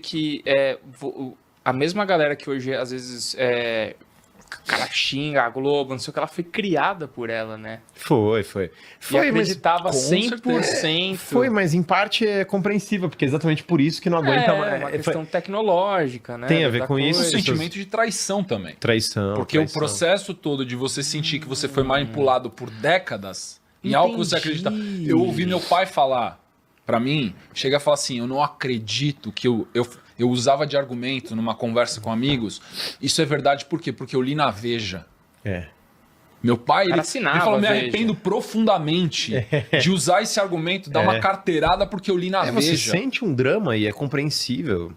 que a mesma galera que hoje, às vezes, cara xinga a Globo, não sei o que, ela foi criada por ela, né? Foi, E acreditava mas, 100%. Foi, mas em parte é compreensível, porque é exatamente por isso que não aguenta mais. É uma questão tecnológica, né? Tem a ver com isso. Um sentimento de traição também. Traição. Porque o processo todo de você sentir que você foi manipulado por décadas em algo que você acredita. Eu ouvi meu pai falar pra mim, chega a falar assim, eu não acredito que eu usava de argumento numa conversa com amigos. Isso é verdade por quê? Porque eu li na Veja. Meu pai, ele falou, me arrependo profundamente de usar esse argumento, dar uma carteirada porque eu li na Veja. Você sente um drama e é compreensível.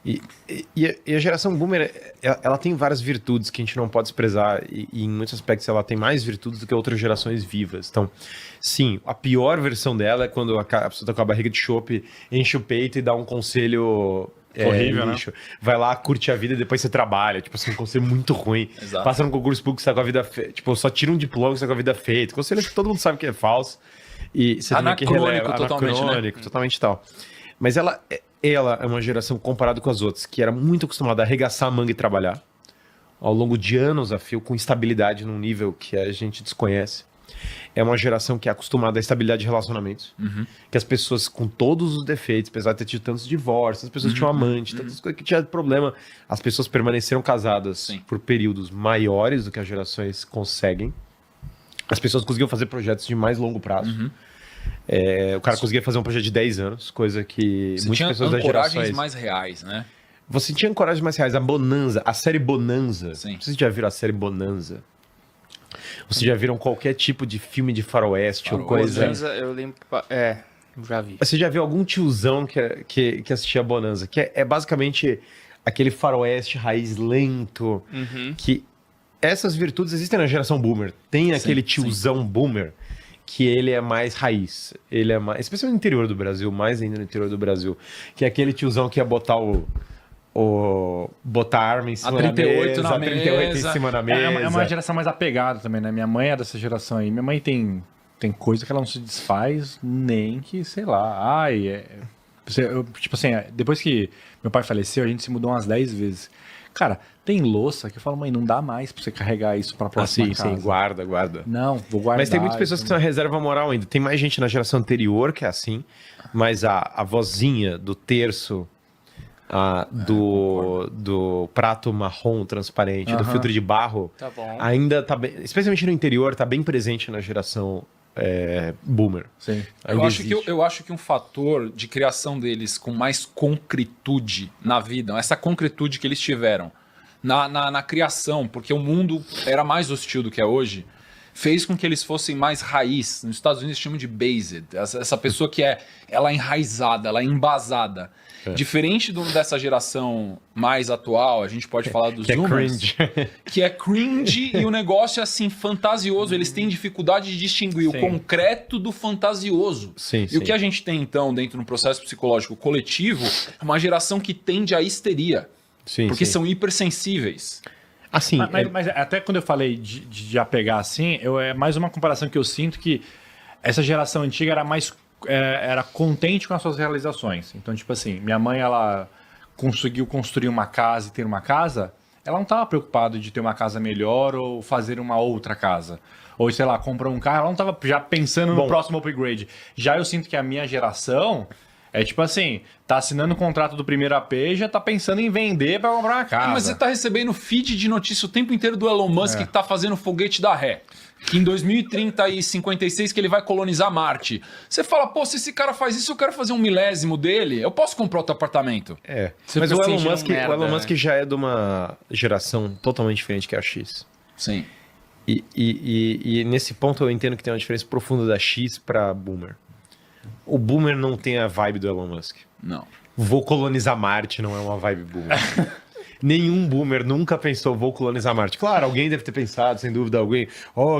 E a geração boomer, ela tem várias virtudes que a gente não pode desprezar. E em muitos aspectos ela tem mais virtudes do que outras gerações vivas. Então, sim, a pior versão dela é quando a pessoa tá com a barriga de chope, enche o peito e dá um conselho... horrível, lixo. Né? Vai lá, curte a vida e depois você trabalha. Tipo assim, um conselho muito ruim. Exato. Passa no concurso público, você tá com a vida feita. Tipo, só tira um diploma, você tá com a vida feita. Conselho que todo mundo sabe que é falso. E você tem que relevar. Anacrônico, totalmente tal. Mas ela é uma geração comparada com as outras, que era muito acostumada a arregaçar a manga e trabalhar. Ao longo de anos a fio, com estabilidade num nível que a gente desconhece. É uma geração que é acostumada à estabilidade de relacionamentos. Que as pessoas, com todos os defeitos, apesar de ter tido tantos divórcios, as pessoas tinham amante, tantas coisas que tinham problema, as pessoas permaneceram casadas por períodos maiores do que as gerações conseguem. As pessoas conseguiam fazer projetos de mais longo prazo. O cara conseguia fazer um projeto de 10 anos, coisa que você muitas pessoas das gerações gerações... mais reais, né? Você tinha ancoragens mais reais. A Bonanza, a série Bonanza. Sim. Vocês já viram a série Bonanza? Vocês já viram qualquer tipo de filme de faroeste ou coisa? Bonanza, eu lembro... já vi. Você já viu algum tiozão que assistia Bonanza? Que é basicamente aquele faroeste raiz lento. Que essas virtudes existem na geração boomer. Tem aquele tiozão boomer que ele é mais raiz. Ele é mais... Especialmente no interior do Brasil, mais ainda no interior do Brasil. Que é aquele tiozão que ia botar botar a arma em cima da mesa, a 38 em cima da mesa. É uma geração mais apegada também, né? Minha mãe é dessa geração aí. Minha mãe tem coisa que ela não se desfaz nem que, sei lá. Tipo assim, depois que meu pai faleceu, a gente se mudou umas 10 vezes. Cara, tem louça que eu falo, mãe, não dá mais pra você carregar isso pra próxima casa. Sim, guarda. Não, vou guardar. Mas tem muitas pessoas que são reserva moral ainda. Tem mais gente na geração anterior que é assim, mas a vozinha do terço... do prato marrom transparente, do filtro de barro, Tá bom. ainda tá bem, especialmente no interior, tá bem presente na geração boomer. Sim. Eu acho que um fator de criação deles com mais concretude na vida, essa concretude que eles tiveram na criação, porque o mundo era mais hostil do que é hoje, fez com que eles fossem mais raiz. Nos Estados Unidos chamam de based. Essa pessoa que ela é enraizada, ela é embasada. Diferente dessa geração mais atual, a gente pode falar dos Zoomers, que é cringe e o negócio é assim, fantasioso. Eles têm dificuldade de distinguir o concreto do fantasioso. O que a gente tem, então, dentro do processo psicológico coletivo, é uma geração que tende à histeria. Porque são hipersensíveis. Assim, mas até quando eu falei de apegar assim, é mais uma comparação que eu sinto que essa geração antiga era mais... era contente com as suas realizações. Então, tipo assim, minha mãe, ela conseguiu construir uma casa e ter uma casa, ela não estava preocupada de ter uma casa melhor ou fazer uma outra casa. Ou, sei lá, comprar um carro, ela não estava já pensando no próximo upgrade. Já eu sinto que a minha geração é tipo assim, tá assinando o contrato do primeiro AP e já tá pensando em vender para comprar uma casa. Mas você tá recebendo feed de notícia o tempo inteiro do Elon Musk que tá fazendo foguete da ré. Que em 2030 e 56 que ele vai colonizar Marte. Você fala, pô, se esse cara faz isso, eu quero fazer um milésimo dele, eu posso comprar outro apartamento. Mas o Elon Musk já é de uma geração totalmente diferente que a X. Sim. E nesse ponto eu entendo que tem uma diferença profunda da X pra Boomer. O Boomer não tem a vibe do Elon Musk. Não. Vou colonizar Marte não é uma vibe Boomer. Nenhum Boomer nunca pensou, vou colonizar Marte. Claro, alguém deve ter pensado, sem dúvida, alguém.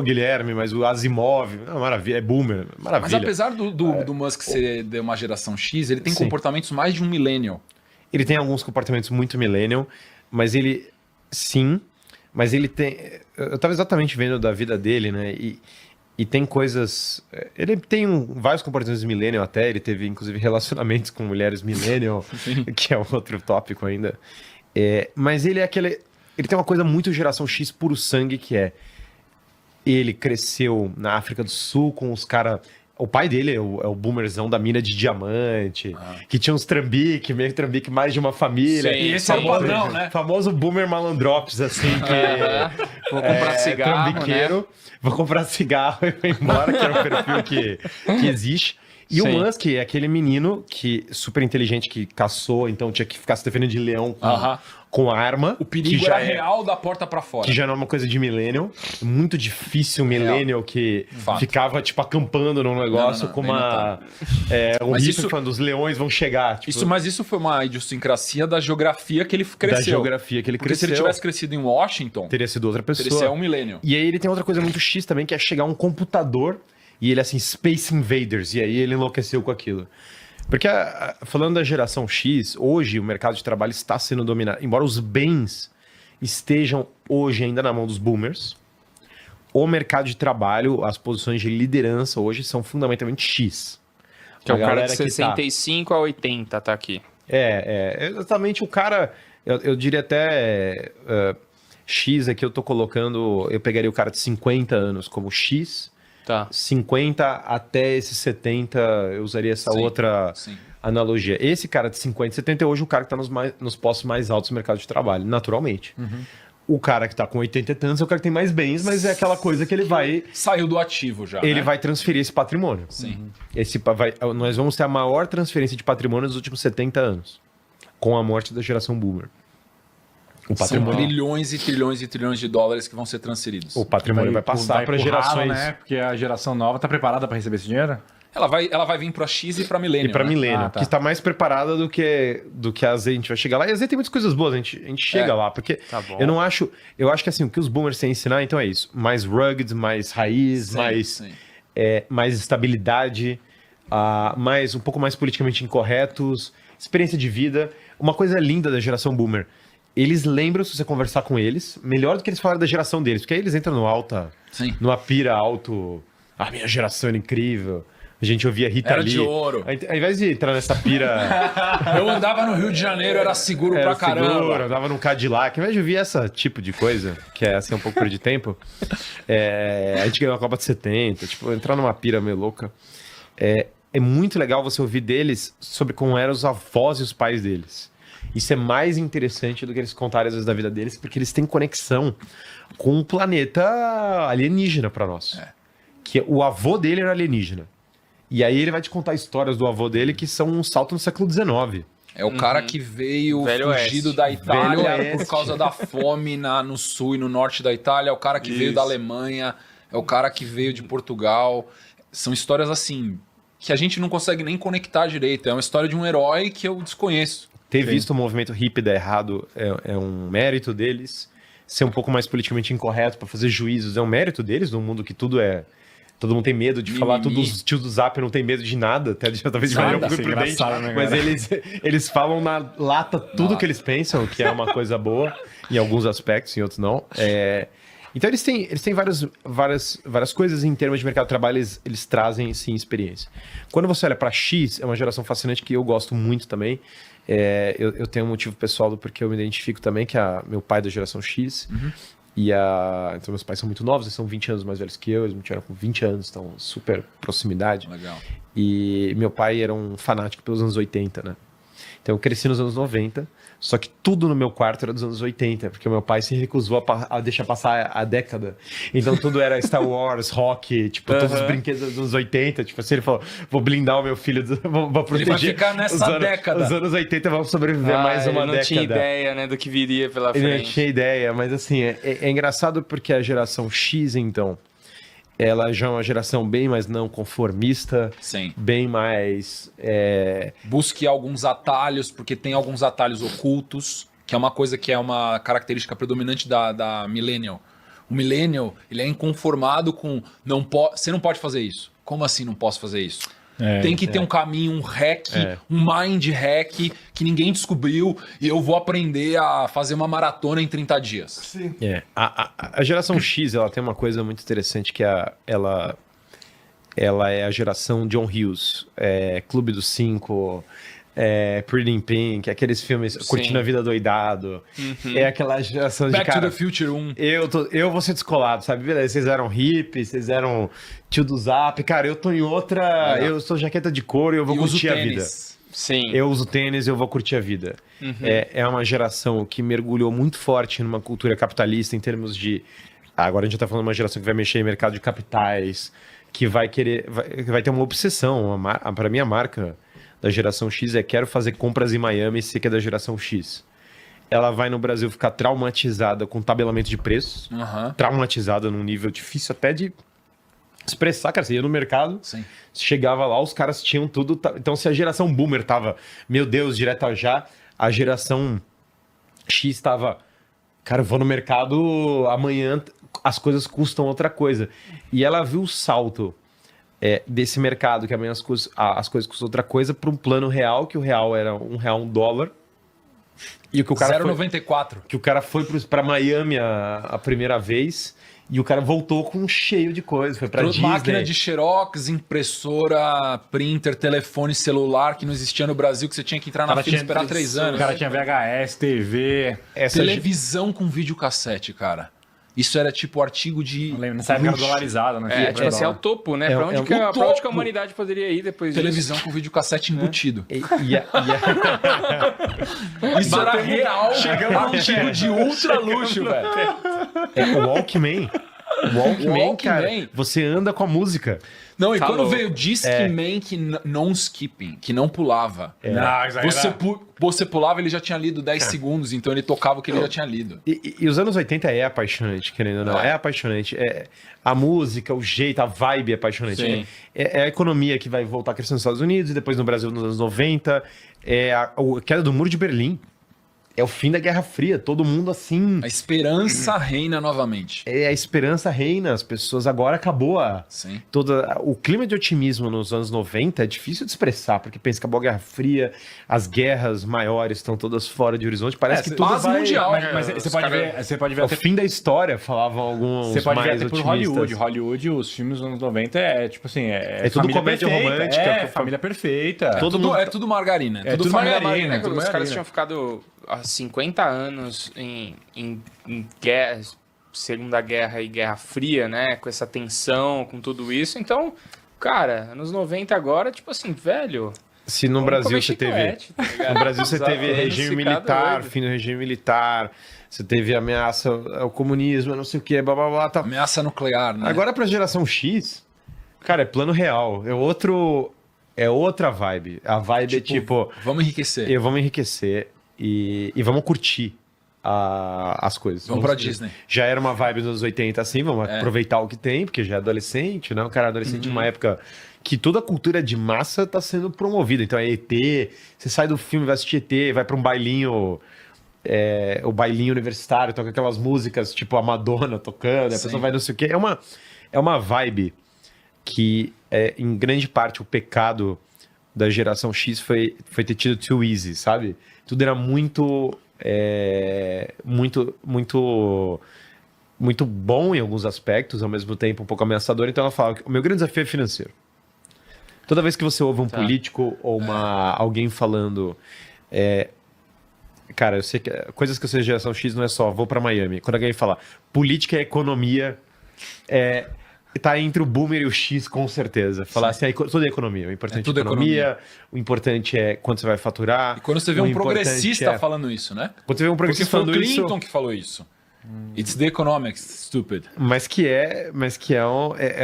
Guilherme, mas o Asimov. Maravilha, é Boomer. Maravilha. Mas apesar do Musk ser de uma geração X, ele tem comportamentos mais de um millennial. Ele tem alguns comportamentos muito millennial, mas ele... Sim, mas ele tem... Eu estava exatamente vendo da vida dele, né? E tem coisas... Ele tem vários comportamentos millennial até, ele teve inclusive relacionamentos com mulheres millennial, que é outro tópico ainda. Mas ele é aquele... Ele tem uma coisa muito geração X puro sangue, que é... Ele cresceu na África do Sul com os caras... O pai dele é o boomerzão da mina de diamante, que tinha uns trambique, meio trambique mais de uma família. Sim, esse é o padrão, né? Famoso boomer malandrops, assim, que... Vou comprar cigarro, trambiqueiro, né? Vou comprar cigarro e vou embora, que é um perfil que existe. E Sim. o Musk é aquele menino que super inteligente que caçou, então tinha que ficar se defendendo de leão com arma. O perigo que já era real da porta pra fora. Que já não é uma coisa de millennial. Muito difícil millennial que Fato. ficava, tipo, acampando num negócio Não, com nem uma... um Mas riff isso- falando, os leões vão chegar. Tipo, Mas isso foi uma idiosincrasia da geografia que ele cresceu. da geografia que ele Porque cresceu. se ele tivesse crescido em Washington, Teria sido outra pessoa. teria sido um milênio. E aí ele tem outra coisa muito X também, que é chegar um computador e ele assim, Space Invaders, e aí ele enlouqueceu com aquilo. Porque, falando da geração X, hoje o mercado de trabalho está sendo dominado. Embora os bens estejam hoje ainda na mão dos boomers, o mercado de trabalho, as posições de liderança hoje são fundamentalmente X. Que é A o cara galera de que tá- 65 a 80 tá aqui. Exatamente o cara, eu diria até X aqui eu tô colocando, eu pegaria o cara de 50 anos como X, Tá. 50 até esses 70, eu usaria essa Sim, outra sim. analogia. Esse cara de 50 e 70 é hoje o cara que tá nos postos mais altos do mercado de trabalho, naturalmente. O cara que tá com 80 e tantos é o cara que tem mais bens, mas é aquela coisa que ele vai... Saiu do ativo já. Ele né? vai transferir esse patrimônio. Sim. Nós vamos ter a maior transferência de patrimônio nos últimos 70 anos, com a morte da geração boomer. O São patrimônio, trilhões e trilhões e trilhões de dólares que vão ser transferidos. o patrimônio vai passar para gerações... né? Porque a geração nova tá preparada para receber esse dinheiro? Ela vai vir para X e para E milênio. para né? milênio, Ah, tá. que está mais preparada do que a Z. A gente vai chegar lá. E a Z tem muitas coisas boas, a gente chega lá. Porque Tá bom. eu não acho... Eu acho que assim, o que os boomers têm a ensinar, então é isso. Mais rugged, mais raiz, Sim, mais... sim. mais estabilidade, um pouco mais politicamente incorretos, experiência de vida. Uma coisa linda da geração boomer, eles lembram, se você conversar com eles, melhor do que eles falaram da geração deles, porque aí eles entram Sim. numa pira alto, a minha geração era incrível, a gente ouvia Rita Era Lee. de ouro. Ao invés de entrar nessa pira... Eu andava no Rio de Janeiro, era seguro pra caramba. Seguro, andava num Cadillac. Ao invés de ouvir esse tipo de coisa, que é assim um pouco perda de tempo, a gente ganhou a Copa de 70, tipo, entrar numa pira meio louca. É muito legal você ouvir deles sobre como eram os avós e os pais deles. Isso é mais interessante do que eles contarem às vezes da vida deles, porque eles têm conexão com um planeta alienígena para nós. Que o avô dele era alienígena. E aí ele vai te contar histórias do avô dele que são um salto no século XIX. É o cara que veio Velho fugido Oeste. da Itália Velho Oeste. por causa da fome no sul e no norte da Itália. É o cara que veio da Alemanha. É o cara que veio de Portugal. São histórias assim que a gente não consegue nem conectar direito. É uma história de um herói que eu desconheço. Ter visto o movimento hippie dar errado é um mérito deles. Ser um pouco mais politicamente incorreto para fazer juízos é um mérito deles, num mundo que tudo é... Todo mundo tem medo de falar, Mimimi. todos os tios do Zap não tem medo de nada, até talvez de maneira um pouco Isso é prudente, engraçado, né, mas cara? eles falam na lata tudo que eles pensam, que é uma coisa boa, em alguns aspectos, em outros não. Então eles têm várias coisas em termos de mercado de trabalho, eles trazem sim experiência. Quando você olha para X, é uma geração fascinante que eu gosto muito também. Eu tenho um motivo pessoal do porquê eu me identifico também, que é meu pai da geração X. Então meus pais são muito novos, eles são 20 anos mais velhos que eu, eles me tiveram com 20 anos, então super proximidade. Legal. E meu pai era um fanático pelos anos 80, né? Então eu cresci nos anos 90, só que tudo no meu quarto era dos anos 80, porque o meu pai se recusou a deixar passar a década. Então tudo era Star Wars, rock, tipo, todos os brinquedos dos anos 80. Tipo assim, ele falou, vou blindar o meu filho, vou proteger. vai ficar nessa década. Os anos 80 vão sobreviver mais uma ele não década. tinha ideia, né, do que viria pela Ele não frente. tinha ideia, mas assim, é engraçado porque a geração X, então, ela já é uma geração bem mais não conformista, Sim. bem mais... Busque alguns atalhos, porque tem alguns atalhos ocultos, que é uma coisa que é uma característica predominante da Millennial. O Millennial, ele é inconformado com... Você não pode fazer isso. Como assim não posso fazer isso? Tem que ter um caminho, um hack, um mind hack que ninguém descobriu e eu vou aprender a fazer uma maratona em 30 dias. A geração X, ela tem uma coisa muito interessante que ela ela é a geração John Hughes, Clube dos Cinco, Pretty in Pink, aqueles filmes Curtindo a Vida Doidado. É aquela geração Back de cara... to the Future 1. Eu vou ser descolado, sabe? Beleza, vocês eram hippies, vocês eram tio do Zap. Cara, eu tô em outra... Eu sou jaqueta de couro e eu vou curtir a vida. Sim. Eu uso tênis e eu vou curtir a vida. É uma geração que mergulhou muito forte numa cultura capitalista em termos de... Agora a gente tá falando de uma geração que vai mexer em mercado de capitais, que vai querer... Vai ter uma obsessão. Para mim, a marca da geração X quero fazer compras em Miami, sei que é da geração X. Ela vai no Brasil ficar traumatizada com tabelamento de preços. Traumatizada num nível difícil até de expressar. Cara, você ia no mercado, chegava lá, os caras tinham tudo. Então, se a geração Boomer tava, meu Deus, direto já, a geração X tava, cara, eu vou no mercado amanhã, as coisas custam outra coisa. E ela viu o salto desse mercado, que amanhã as coisas custam outra coisa, para um plano real, que o real era $1 $1. E o que o cara 0,94. Que o cara foi para Miami a primeira vez e o cara voltou com cheio de coisa. Foi pra Disney. Máquina de xerox, impressora, printer, telefone celular que não existia no Brasil, que você tinha que entrar na fila e esperar 3 anos. O cara tinha VHS, TV. Televisão com videocassete, cara. Isso era tipo artigo de... Nessa época era dolarizada, né? Tipo assim, é o topo, né? Pra onde que a humanidade poderia ir depois disso? Televisão com videocassette embutido. Isso era real. Chegamos artigo de ultra luxo, velho. O Walkman. Walkman, cara. Você anda com a música. Não, e quando veio o Discman que não skipping, que não pulava. Você pulava, ele já tinha lido 10 segundos, então ele tocava o que ele já tinha lido. E os anos 80 é apaixonante, querendo ou não. É apaixonante. A música, o jeito, a vibe é apaixonante. É a economia que vai voltar a crescer nos Estados Unidos e depois no Brasil nos anos 90. A queda do Muro de Berlim. É o fim da Guerra Fria, todo mundo assim... A esperança reina novamente. A esperança reina, as pessoas agora acabou o clima de otimismo nos anos 90 é difícil de expressar, porque pensa que acabou a Guerra Fria, as guerras maiores estão todas fora de horizonte, parece que tudo vai... mundial. Mas você pode ver o fim da história, falavam alguns você pode mais ver até otimistas. por Hollywood, os filmes dos anos 90 tipo assim... É tudo comédia romântica. Família perfeita. É tudo margarina. É tudo margarina. Os caras tinham ficado... há 50 anos em guerra, Segunda Guerra e Guerra Fria, né? Com essa tensão, com tudo isso. Então, cara, anos 90 agora, tipo assim, velho... Se no Brasil você teve... No Brasil você teve regime militar, fim do regime militar, você teve ameaça ao comunismo, não sei o que, blá, blá, blá, tá. Ameaça nuclear, né? Agora pra geração X, cara, é plano real. É outra vibe. A vibe é tipo... Vamos enriquecer. Vamos enriquecer. E vamos curtir as coisas. Vamos pra Disney. Já era uma vibe dos anos 80 assim, vamos aproveitar o que tem, porque já é adolescente, né? O cara é adolescente numa época que toda a cultura de massa tá sendo promovida. Então é ET, você sai do filme, vai assistir ET, vai pra um bailinho, o bailinho universitário, toca aquelas músicas tipo a Madonna tocando, a pessoa vai não sei o quê. É uma vibe que, em grande parte, o pecado da geração X foi ter tido too easy, sabe? Tudo era muito bom em alguns aspectos, ao mesmo tempo um pouco ameaçador. Então ela fala que o meu grande desafio é financeiro. Toda vez que você ouve um político ou alguém falando... cara, eu sei que coisas que eu sei de geração X não é só vou pra Miami. Quando alguém fala política e economia... tá entre o boomer e o X, com certeza. Falar assim, tudo é economia. O importante é economia, o importante é quanto você vai faturar. E quando você vê um progressista falando isso, né? Quando você vê um progressista falando isso... Porque foi o Clinton que falou isso. It's the economics, stupid. Mas que é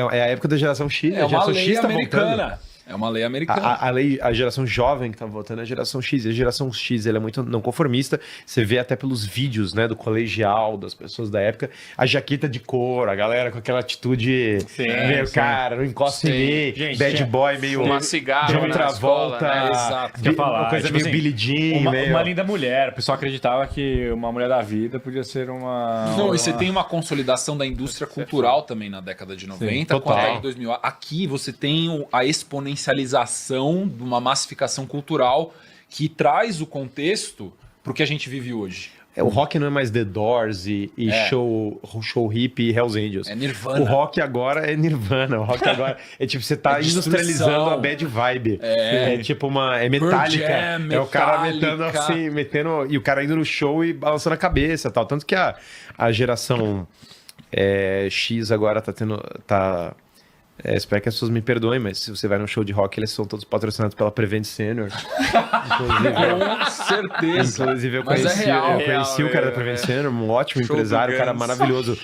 a época da geração X. É uma lei americana. É uma lei americana. A geração jovem que tá votando é a geração X. E a geração X ela é muito não conformista. Você vê até pelos vídeos, né, do colegial, das pessoas da época, a jaqueta de couro, a galera com aquela atitude meio, cara, não encosta em mim, gente, bad boy, meio... Uma cigarra de outra volta. Né? Exato. Uma coisa tipo meio Billie Jean. Uma linda mulher. O pessoal acreditava que uma mulher da vida podia ser uma... Não, e você tem uma consolidação da indústria cultural também na década de 90, com a década de 2000. Aqui você tem a exponencialização de uma massificação cultural que traz o contexto para o que a gente vive hoje. O rock não é mais The Doors e show hippie e Hells Angels. É Nirvana. O rock agora é Nirvana. O rock agora é tipo, você tá industrializando a bad vibe. É tipo é metálica. É o cara metendo e o cara indo no show e balançando a cabeça e tal. Tanto que a geração X agora tá tendo... espero que as pessoas me perdoem, mas se você vai num show de rock, eles são todos patrocinados pela Prevent Senior. Com certeza. Inclusive, eu conheci o cara da Prevent Senior, um ótimo empresário, um cara maravilhoso.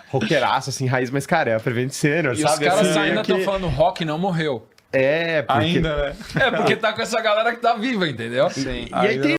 Roqueiraço, assim, raiz, mas, cara, é a Prevent Senior, e sabe? os caras assim, ainda estão falando rock não morreu. Porque... Ainda, né? Porque tá com essa galera que tá viva, entendeu? Sim. E aí tem